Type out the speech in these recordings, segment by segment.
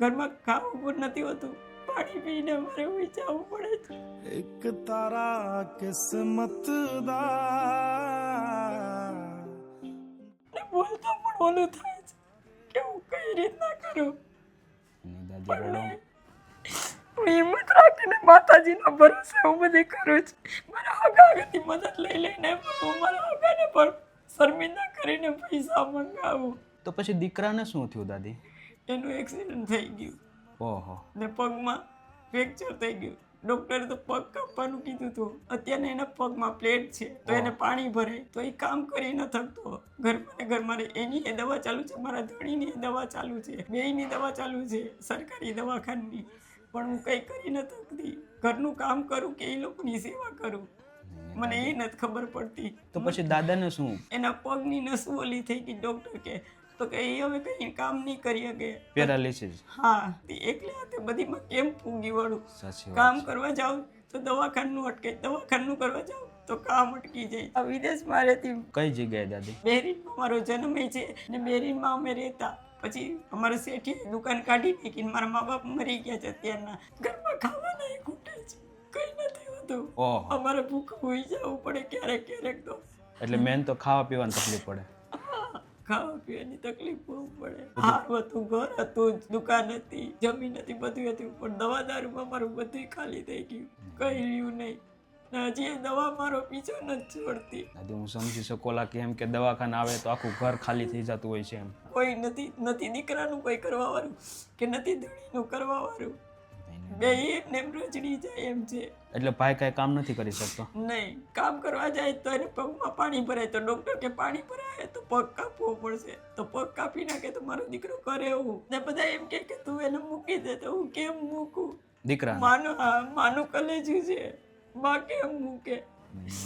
ઘરમાં ખાવું પણ નથી હોતું, પાણી પીને મારે ઉઈ જવું પડે છે. એક તારા કિસ્મત દા ને બોલતો પણ ઓલું થાય છે કે હું કઈ રીતના કરું. અને દાદી પણ રડો. નહીં. હું હિંમત રાખીને માતાજીના ભરોસે હું બધી કરું છું. મારા હગાથી મદદ લઈને પણ હું મારા હગાને પણ શર્મિંદા કરીને પૈસા મંગાવું. તો પછી દીકરાને શું થયું દાદી? એનું એક્સિડન્ટ થઈ ગયું ઓહો. ને પગમાં ફ્રેક્ચર થઈ ગયું. ડૉક્ટરે તો પગ કાપવાનું કીધું હતું. અત્યારે એના પગમાં પ્લેટ છે તો એને પાણી ભરાય તો એ કામ કરી ન થકતો. ઘરમાં એની એ દવા ચાલુ છે, મારા ધણીની એ દવા ચાલુ છે, બેયની દવા ચાલુ છે સરકારી દવાખાનાની. પણ હું કંઈ કરી ન થકતી. ઘરનું કામ કરું કે એ લોકોની સેવા કરું મને એ નથી ખબર પડતી. તો પછી દાદાને શું? એના પગની નસ ઓલી થઈ ગઈ. ડૉક્ટર કે તો કે એ હવે કંઈ કામ નહીં કરી શકે. પેરાલિસિસ. હા, તે એકલા હાથે બધીમાં કેમ પૂગી વળું. સાચી વાત. કામ કરવા જાઉં તો દવાખાનું અટકે, દવાખાનું કરવા જાઉં તો કામ અટકી જાય. આ વિદેશમાં રહેતી કઈ જગ્યાએ દાદી? બેરીનમાં મારો જન્મ છે ને બેરીનમાં અમે રહેતા. પછી અમારા શેઠીએ દુકાન કાઢી નાખીને મારા મા બાપ મરી ગયા છે અત્યારના. ઘરમાં ખાવાના એ ખૂટે છે, કંઈ નથી હોતું. ઓહો. અમારે ભૂખ હોઈ જવું પડે ક્યારેક ક્યારેક તો. એટલે મેન તો ખાવા પીવાની તકલીફ પડે. ખાવા પીવાની તકલીફ બહુ પડે. હારું હતું, ઘર હતું, દુકાન હતી, જમીન હતી, બધું હતું, પણ દવા દારૂમાં મારું બધું ખાલી થઈ ગયું. કઈ રહ્યું નહીં. ને હજી એ દવા મારો પીછો નથી છોડતી. દાદી હું સમજી શકોલા કે એમ કે દવાખાને આવે તો આખું ઘર ખાલી થઈ જતું હોય છે એમ. કોઈ નથી દીકરાનું કોઈ કરવા વાળું કે નથી ધણીનું કરવા વાળું. બે એકને એમ રજડી જાય એમ છે. એટલે ભાઈ કાંઈ કામ નથી કરી શકતો. નહીં, કામ કરવા જાય તો એને પગમાં પાણી ભરાય તો ડૉક્ટર કે પાણી ભરાય તો પગ કાપવો પડશે. તો પગ કાપી નાખે તો મારો દીકરો કરે એવું. ને બધા એમ કે તું એને મૂકી દે તો હું કેમ મૂકું? દીકરા માનું કલેજું છે, માં કેમ મૂકે?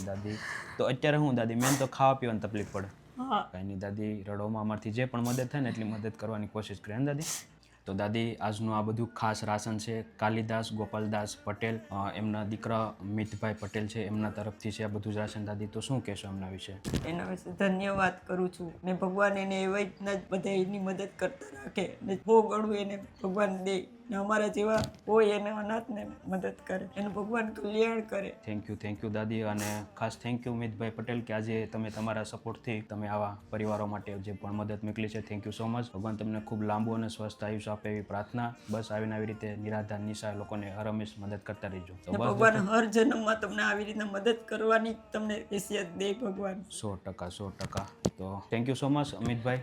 દાદી તો અત્યારે હું દાદી મેન તો ખાવા પીવાની તકલીફ પડે. હા, કાંઈ નહીં દાદી, રડોમાં અમારથી જે પણ મદદ થાય ને એટલી મદદ કરવાની કોશિશ કરીએ ને દાદી. તો દાદી આજનું આ બધું ખાસ રાશન છે કાલિદાસ ગોપાલદાસ પટેલ, એમના દીકરા મિતભાઈ પટેલ છે, એમના તરફથી છે આ બધું જ રાશન. દાદી તો શું કહેશો એમના વિશે? એના વિશે ધન્યવાદ કરું છું. ને ભગવાન એને એવી રીતના જ બધા એની મદદ કરતા રાખે ને બહુ ઘણું એને ભગવાન દે ને અમારા જેવા હોય એને અનાથને મદદ કરે, એનું ભગવાન કલ્યાણ કરે. થેન્ક યુ દાદી. અને ખાસ થેન્ક યુ મિતભાઈ પટેલ કે આજે તમે તમારા સપોર્ટથી તમે આવા પરિવારો માટે જે પણ મદદ મોકલી છે. Thank you so much. ભગવાન તમને ખૂબ લાંબુ અને સ્વસ્થ આયુષ્ય આપે એવી પ્રાર્થના. બસ આવીને આવી રીતે નિરાધાર નિસહાય લોકોને હરહંમેશ મદદ કરતા રહેજો. તો બસ ભગવાન હર જન્મમાં તમને આવી રીતના મદદ કરવાની તમને હેસિયત દે ભગવાન. 100%. તો thank you so much Amitbhai.